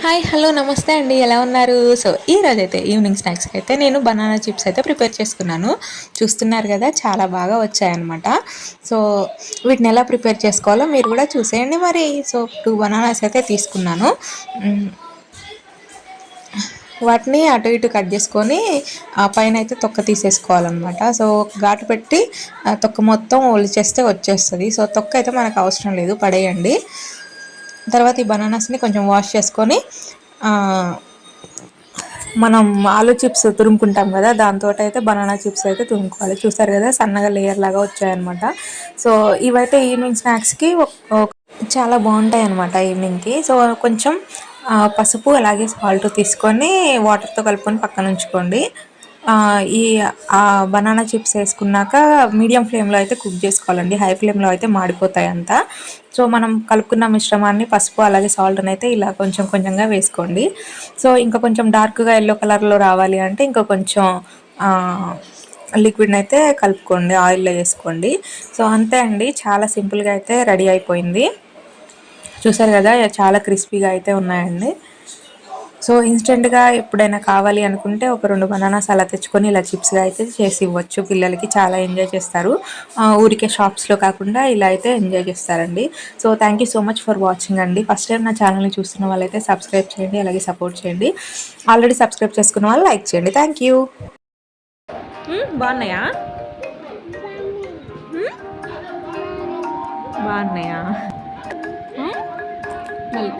Hi hello నమస్తే అండి ఎలా ఉన్నారు? సో ఈరోజైతే ఈవినింగ్ స్నాక్స్కి అయితే నేను బనానా చిప్స్ అయితే ప్రిపేర్ చేసుకున్నాను. చూస్తున్నారు కదా చాలా బాగా వచ్చాయన్నమాట. సో వీటిని ఎలా ప్రిపేర్ చేసుకోవాలో మీరు కూడా చూసేయండి మరి. సో 2 బనానాస్ అయితే తీసుకున్నాను. మ్, వాటిని అటు ఇటు కట్ చేసుకొని ఆ పైన అయితే తొక్క తీసేసుకోవాలన్నమాట. సో ఘాటు పెట్టి తొక్క మొత్తం ఒలిచేస్తే వచ్చేస్తుంది. సో తొక్క అయితే మనకు అవసరం లేదు, పడేయండి. తర్వాత ఈ బనానాస్ని కొంచెం వాష్ చేసుకొని ఆ, మనం ఆలు చిప్స్ తురుముకుంటాం కదా, దాంతో అయితే బనానా చిప్స్ అయితే తురుముకోవాలి. చూసారు కదా సన్నగా లేయర్ లాగా వచ్చాయన్నమాట. సో ఇవైతే ఈవినింగ్ స్నాక్స్కి చాలా బాగుంటాయి అన్నమాట ఈవినింగ్కి. సో కొంచెం పసుపు అలాగే సాల్ట్ తీసుకొని వాటర్తో కలుపుకొని పక్కన ఉంచుకోండి. ఆ, ఈ బనానా చిప్స్ వేసుకున్నాక మీడియం ఫ్లేమ్లో అయితే కుక్ చేసుకోవాలండి, హై ఫ్లేమ్లో అయితే మాడిపోతాయి అంతా. సో మనం కలుపుకున్న మిశ్రమాన్ని పసుపు అలాగే సాల్ట్ని అయితే ఇలా కొంచెం కొంచెంగా వేసుకోండి. సో ఇంకా కొంచెం డార్క్గా ఎల్లో కలర్లో రావాలి అంటే ఇంకా కొంచెం లిక్విడ్ని అయితే కలుపుకోండి, ఆయిల్లో వేసుకోండి. సో అంతే అండి, చాలా సింపుల్గా అయితే రెడీ అయిపోయింది. చూసారు కదా చాలా క్రిస్పీగా అయితే ఉన్నాయండి. సో ఇన్స్టెంట్గా ఎప్పుడైనా కావాలి అనుకుంటే ఒక 2 బనానాస్ అలా తెచ్చుకొని ఇలా చిప్స్గా అయితే చేసి ఇవ్వచ్చు పిల్లలకి, చాలా ఎంజాయ్ చేస్తారు. ఊరికే షాప్స్లో కాకుండా ఇలా అయితే ఎంజాయ్ చేస్తారండి. So thank you so much for watching అండి. ఫస్ట్ టైం నా ఛానల్ని చూస్తున్న వాళ్ళైతే సబ్స్క్రైబ్ చేయండి, అలాగే సపోర్ట్ చేయండి. ఆల్రెడీ సబ్స్క్రైబ్ చేసుకున్న వాళ్ళు లైక్ చేయండి. Thank you. బాగున్నాయా? బాగున్నాయా? మళ్ళీ